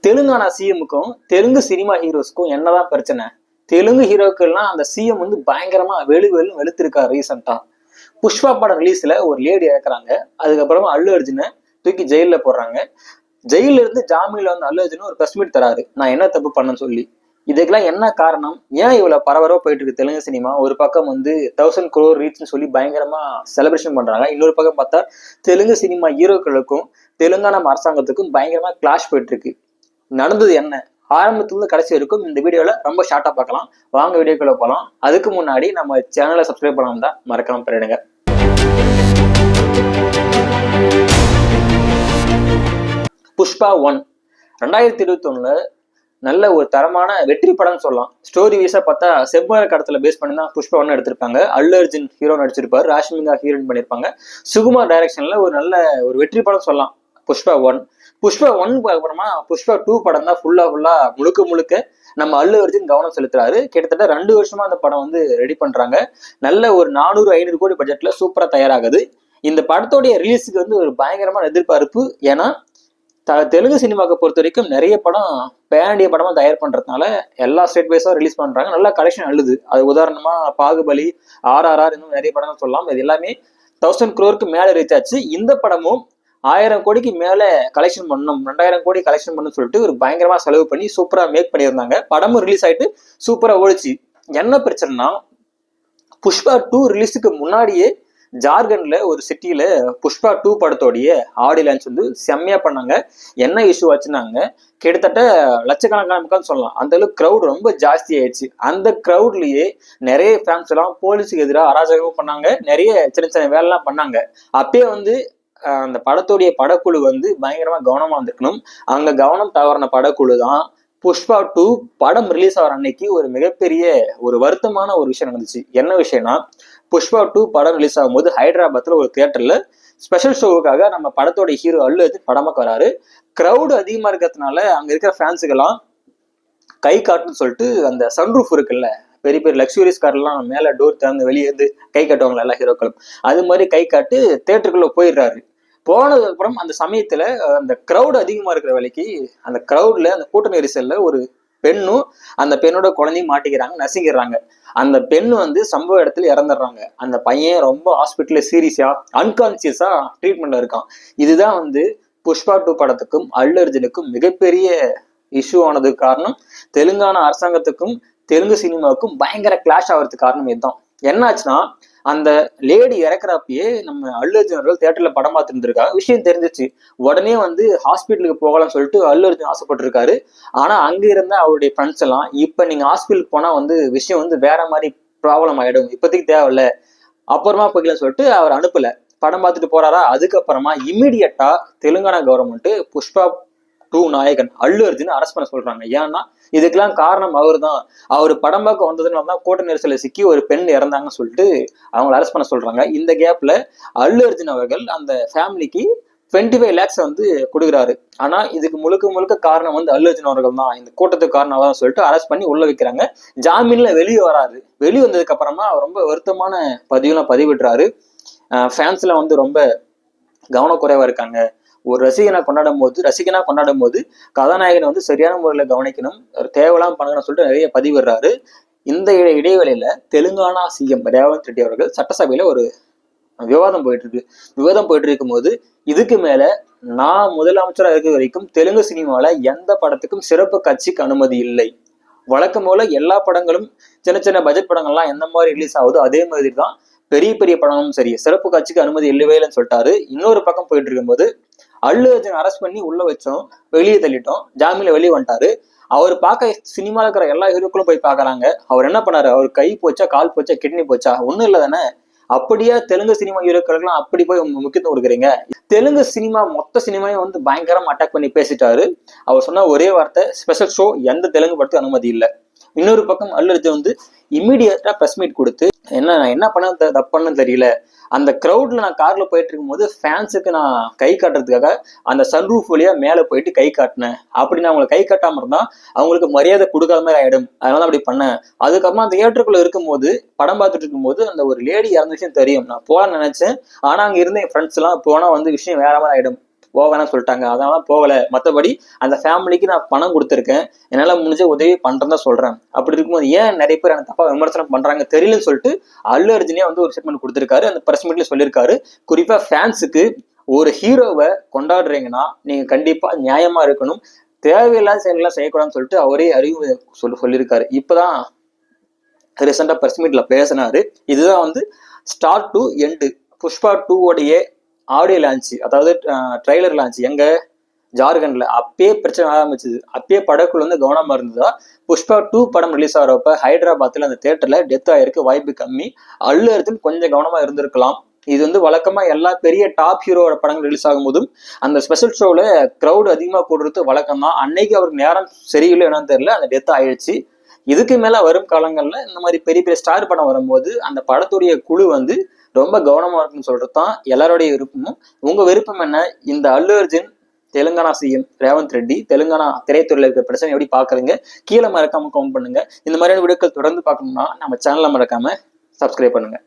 Telangana சிஎம்முக்கும் Telugu cinema ஹீரோஸ்க்கும் என்னதான் பிரச்சனை? தெலுங்கு ஹீரோக்கள்லாம் அந்த சிஎம் வந்து பயங்கரமா வெளுத்திருக்காரு. ரீசெண்டா புஷ்பா படம் ரிலீஸ்ல ஒரு லேடி இறக்குறாங்க. அதுக்கப்புறமா அல்லு அர்ஜுனை தூக்கி ஜெயில போடுறாங்க. ஜெயில இருந்து ஜாமீன்ல வந்து அல்லு அர்ஜுன் ஒரு பிரஸ் மீட் தராரு, நான் என்ன தப்பு பண்ணேன்னு சொல்லி. இதுக்கெல்லாம் என்ன காரணம்? ஏன் இவ்வளவு பரபரவா போயிட்டு இருக்கு தெலுங்கு சினிமா? ஒரு பக்கம் வந்து 1000 crore ரீச்னு சொல்லி பயங்கரமா செலிப்ரேஷன் பண்றாங்க. இன்னொரு பக்கம் பார்த்தா தெலுங்கு சினிமா ஹீரோக்களுக்கும் தெலுங்கானா அரசாங்கத்துக்கும் பயங்கரமா கிளாஷ் போயிட்டு இருக்கு. நடந்தது என்ன? ஆரம்பத்துல கடைசி வரைக்கும் இந்த வீடியோல ரொம்ப ஷார்ட்டா பார்க்கலாம். வாங்க வீடியோக்குள்ள போகலாம். அதுக்கு முன்னாடி நம்ம சேனலை சப்ஸ்கிரைப் பண்ணாம தான் மறக்காம பண்ணிடுங்க. புஷ்பா 1 2021 நல்ல ஒரு தரமான வெற்றி படம் சொல்லலாம். ஸ்டோரி வீஸா பார்த்தா செவ்வர கடத்துல பேஸ் பண்ணி தான் புஷ்பா 1 எடுத்திருப்பாங்க. அல்லு அர்ஜுன் ஹீரோ நடிச்சிருப்பாரு, ராஷ்மிகா ஹீரோயின் பண்ணிருப்பாங்க. சுகுமார் டைரக்ஷன்ல ஒரு நல்ல ஒரு வெற்றி படம் சொல்லலாம் புஷ்பா 1. புஷ்பா 1 அப்புறமா புஷ்பா 2 படம் தான் ஃபுல்லா முழுக்க நம்ம அல்லு அர்ஜுன் கவனம் செலுத்துறாரு. கிட்டத்தட்ட 2 வருஷமா அந்த படம் வந்து ரெடி பண்றாங்க. நல்ல ஒரு 400-500 கோடி பட்ஜெட்ல சூப்பரா தயாராகுது. இந்த படத்தோடைய ரிலீஸுக்கு வந்து ஒரு பயங்கரமான எதிர்பார்ப்பு. ஏன்னா தெலுங்கு சினிமாவை பொறுத்த வரைக்கும் நிறைய படம் பேண்டிய படமா தயார் பண்றதுனால எல்லா ஸ்டேட் வைஸா ரிலீஸ் பண்றாங்க. நல்லா கலெக்ஷன் அழுது. அது உதாரணமா பாகுபலி, RRR, இன்னும் நிறைய படங்கள் சொல்லலாம். இது எல்லாமே 1000 crore மேல ரீச் ஆச்சு. இந்த படமும் 1000 கோடிக்கு மேல கலெக்ஷன் பண்ணணும், 2000 கோடி கலெக்ஷன் பண்ணணும்னு சொல்லிட்டு ஒரு பயங்கரமா செலவு பண்ணி சூப்பரா மேக் பண்ணியிருந்தாங்க. படமும் ரிலீஸ் ஆயிட்டு சூப்பரா ஓடிச்சு. என்ன பிரச்சனைனா, புஷ்பா 2 ரிலீஸுக்கு முன்னாடியே ஜார்க்கண்ட்ல ஒரு சிட்டியில புஷ்பா 2 படத்தோடைய ஆடியோ லான்ச் வந்து செம்மையா பண்ணாங்க. என்ன இஷ்யூ ஆச்சுன்னாங்க, கிட்டத்தட்ட லட்சக்கணக்கான மக்கள் சொல்லலாம். அந்த அளவுக்கு கிரௌட் ரொம்ப ஜாஸ்தி ஆயிடுச்சு. அந்த கிரௌட்லயே நிறைய ஃபேன்ஸ் எல்லாம் போலீஸுக்கு எதிராக அராஜகமும் பண்ணாங்க, நிறைய சின்ன வேலைலாம் பண்ணாங்க. அப்பயே வந்து அந்த படத்துடைய படக்குழு வந்து பயங்கரமா கவனமா இருந்திருக்கணும். அங்க கவனம் தவறின படக்குழு தான் புஷ்பா 2 படம் ரிலீஸ் ஆகிற அன்னைக்கு ஒரு மிகப்பெரிய ஒரு வருத்தமான ஒரு விஷயம் நடந்துச்சு. என்ன விஷயம்னா, புஷ்பா 2 படம் ரிலீஸ் ஆகும்போது ஹைதராபாத்ல ஒரு தியேட்டர்ல ஸ்பெஷல் ஷோவுக்காக நம்ம படத்தோட ஹீரோ அல்லு அர்ஜுன் படமாக்க வராரு. கிரௌடு அதிகமா இருக்கிறதுனால அங்க இருக்கிற ஃபேன்ஸுக்கெல்லாம் கை காட்டுன்னு சொல்லிட்டு அந்த சன்ரூஃப் இருக்குல்ல, பெரிய பெரிய லக்ஸூரியஸ் கார்லாம் மேல டோர் திறந்து வெளியே இருந்து கை காட்டுவாங்களா எல்லா ஹீரோக்களும், அது மாதிரி கை காட்டு தியேட்டருக்குள்ள போயிடுறாரு. போனதுக்கு அப்புறம் அந்த சமயத்துல அந்த கிரௌடு அதிகமா இருக்கிற வேலைக்கு அந்த கிரௌட்ல அந்த கூட்ட நெரிசல்ல ஒரு பெண்ணும் அந்த பெண்ணோட குழந்தையும் மாட்டிக்கிறாங்க, நசுங்கிடுறாங்க. அந்த பெண் வந்து சம்பவ இடத்துல இறந்துடுறாங்க. அந்த பையன் ரொம்ப ஹாஸ்பிட்டல்ல சீரியஸா அன்கான்சியஸா ட்ரீட்மெண்ட்ல இருக்கான். இதுதான் வந்து புஷ்பா 2 படத்துக்கும் அல்லு அர்ஜுனுக்கும் மிகப்பெரிய இஷ்யூ ஆனதுக்கு காரணம். தெலுங்கானா அரசாங்கத்துக்கும் தெலுங்கு சினிமாவுக்கும் பயங்கர கிளாஷ் ஆகிறதுக்கு காரணம் இதுதான். என்னாச்சுன்னா, அந்த லேடி இறக்குறப்பயே நம்ம அல்லு அர்ஜுன் அவர்கள் தியேட்டர்ல படம் பார்த்துருந்துருக்காங்க. விஷயம் தெரிஞ்சிச்சு. உடனே வந்து ஹாஸ்பிட்டலுக்கு போகலாம்னு சொல்லிட்டு அல்லு அர்ஜுன் ஆசைப்பட்டிருக்காரு. ஆனா அங்க இருந்த அவருடைய ஃப்ரெண்ட்ஸ் எல்லாம், இப்ப நீங்க ஹாஸ்பிட்டலுக்கு போனா வந்து விஷயம் வந்து வேற மாதிரி ப்ராப்ளம் ஆயிடும், இப்போதைக்கு தேவையில்ல, அப்புறமா போய்க்கலாம்னு சொல்லிட்டு அவர் அனுப்பல. படம் பார்த்துட்டு போறாரா. அதுக்கப்புறமா இம்மிடியட்டா தெலுங்கானா கவர்மெண்ட் புஷ்பா 2 நாயகன் அல்லு அர்ஜுன் அரெஸ்ட் பண்ண சொல்றாங்க. ஏன்னா இதுக்கெல்லாம் காரணம் அவர் தான். அவர் படம் பார்க்க வந்ததுனால தான் கூட்ட நெரிசல சிக்கி ஒரு பெண் இறந்தாங்கன்னு சொல்லிட்டு அவங்களை அரெஸ்ட் பண்ண சொல்றாங்க. இந்த கேப்ல அல்லு அர்ஜுன் அவர்கள் அந்த ஃபேமிலிக்கு 25 lakhs வந்து கொடுக்குறாரு. ஆனா இதுக்கு முழுக்க காரணம் வந்து அல்லு அர்ஜுன் அவர்கள் தான், இந்த கூட்டத்துக்கு காரணம் தான் சொல்லிட்டு அரெஸ்ட் பண்ணி உள்ள வைக்கிறாங்க. ஜாமீன்ல வெளியே வராரு. வெளியே வந்ததுக்கு அப்புறமா ரொம்ப வருத்தமான பதிவுலாம் பதிவிடுறாரு. ஃபேன்ஸ்ல வந்து ரொம்ப கவனக்குறைவா இருக்காங்க. ஒரு ரசிகனா கொண்டாடும் போது கதாநாயகனை வந்து சரியான முறையில் கவனிக்கணும், தேவையெல்லாம் பண்ணணும்னு சொல்லிட்டு நிறைய பதிவிடுறாரு. இந்த இடைவேளையில தெலுங்கானா சிஎம் ரேவந்த் ரெட்டி அவர்கள் சட்டசபையில ஒரு விவாதம் போயிட்டு இருக்கும் போது, இதுக்கு மேல நான் முதலமைச்சராக இருக்க வரைக்கும் தெலுங்கு சினிமாவில எந்த படத்துக்கும் சிறப்பு காட்சிக்கு அனுமதி இல்லை. வழக்கம் போல எல்லா படங்களும் சின்ன பட்ஜெட் படங்கள்லாம் எந்த மாதிரி ரிலீஸ் ஆகுதோ அதே மாதிரி தான் பெரிய படமும் சரி, சிறப்பு காட்சிக்கு அனுமதி இல்லவே இல்லைன்னு சொல்லிட்டாரு. இன்னொரு பக்கம் போயிட்டு இருக்கும்போது அல்லு அர்ஜுன் அரெஸ்ட் பண்ணி உள்ள வச்சோம், வெளியே தள்ளிட்டோம், ஜாமீன்ல வெளியே வந்துட்டாரு. அவர் பார்க்க சினிமால இருக்கிற எல்லா ஹீரோக்களும் போய் பாக்குறாங்க. அவர் என்ன பண்ணாரு? அவர் கை போச்சா, கால் போச்சா, கிட்னி போச்சா, ஒண்ணும் இல்லை தானே. அப்படியே தெலுங்கு சினிமா ஹீரோக்களுக்கெல்லாம் அப்படி போய் முக்கியத்துவம் கொடுக்குறீங்க? தெலுங்கு சினிமா மொத்த சினிமாவையும் வந்து பயங்கரமா அட்டாக் பண்ணி பேசிட்டாரு. அவர் சொன்ன ஒரே வார்த்தை, ஸ்பெஷல் ஷோ எந்த தெலுங்கு படத்துக்கு அனுமதி இல்லை. இன்னொரு பக்கம் அல்லு அர்ஜுன் வந்து இம்மிடியட்டா பிரஸ் மீட் கொடுத்து, என்ன பண்ண தப்புன்னு தெரியல, அந்த கிரௌட்ல நான் கார்ல போயிட்டு இருக்கும் போது ஃபேன்ஸுக்கு நான் கை காட்டுறதுக்காக அந்த சன்ரூஃப் வழியா மேல போயிட்டு கை காட்டினேன். அப்படி நான் அவங்களை கை காட்டாம இருந்தா அவங்களுக்கு மரியாதை கொடுக்காத மாதிரி ஆயிடும், அதனால அப்படி பண்ணேன். அதுக்கப்புறமா அந்த தியேட்டருக்குள்ள இருக்கும்போது படம் பார்த்துட்டு இருக்கும்போது அந்த ஒரு லேடி இறந்த விஷயம் தெரியும். நான் போலான்னு நினைச்சேன். ஆனா அங்க இருந்த என் ஃப்ரெண்ட்ஸ் எல்லாம் போனா வந்து விஷயம் வேற மாதிரி ஆயிடும், போவேன்னு சொல்லிட்டாங்க, அதனால போகல. மற்றபடி அந்த ஃபேமிலிக்கு நான் பணம் கொடுத்துருக்கேன், என்னால முடிஞ்ச உதவி பண்றேன்னு சொல்றேன். அப்படி இருக்கும்போது ஏன் நிறைய பேர் எனக்கு தப்பா விமர்சனம் பண்றாங்க தெரியலன்னு சொல்லிட்டு அல்லு அர்ஜுனே வந்து ஒரு ஸ்டேட்மெண்ட் கொடுத்திருக்காரு. அந்த பிரஸ் மீட்ல சொல்லியிருக்காரு, குறிப்பா ஃபேன்ஸுக்கு ஒரு ஹீரோவை கொண்டாடுறீங்கன்னா நீங்க கண்டிப்பா நியாயமா இருக்கணும், தேவையில்லாத செயல்கள்லாம் செய்யக்கூடாதுன்னு சொல்லிட்டு அவரே அறிவு சொல்லியிருக்காரு. இப்பதான் ரீசெண்டா பிரஸ் மீட்ல பேசினாரு. இதுதான் வந்து ஸ்டார்ட் டு எண்டு புஷ்பா 2 உடைய ஆடியோ லான்ச், அதாவது ட்ரெய்லர் லான்ச் எங்க ஜார்க்கண்ட்ல. அப்பயே பிரச்சனை ஆரம்பிச்சது, அப்பயே படக்குள்ள வந்து கவனமா இருந்ததா. புஷ்பா 2 படம் ரிலீஸ் ஆகிறப்ப ஹைதராபாத்ல அந்த தியேட்டர்ல டெத் ஆயிருக்கு வாய்ப்பு கம்மி. அல்லு அர்ஜுன் கொஞ்சம் கவனமா இருந்திருக்கலாம். இது வந்து வழக்கமா எல்லா பெரிய டாப் ஹீரோட படங்கள் ரிலீஸ் ஆகும் போதும் அந்த ஸ்பெஷல் ஷோல கிரௌட் அதிகமா கூடுறது வழக்கம் தான். அன்னைக்கு அவருக்கு நேரம் சரியில்லை என்னன்னு தெரியல, அந்த டெத் ஆயிடுச்சு. இதுக்கு மேல வரும் காலங்கள்ல இந்த மாதிரி பெரிய பெரிய ஸ்டார் படம் வரும்போது அந்த படத்துடைய குழு வந்து ரொம்ப கவனமா இருக்குன்னு சொல்றதுதான் எல்லாருடைய விருப்பமும். உங்க விருப்பம் என்ன? இந்த அல்லு அர்ஜுன் தெலுங்கானா சிஎம் ரேவந்த் ரெட்டி தெலுங்கானா திரைத்துறையில இருக்கிற பிரச்சனை எப்படி பாக்குறீங்க? கீழே மறக்காம கமெண்ட் பண்ணுங்க. இந்த மாதிரியான வீடியோக்கள் தொடர்ந்து பார்க்கணும்னா நம்ம சேனலை மறக்காம சப்ஸ்கிரைப் பண்ணுங்க.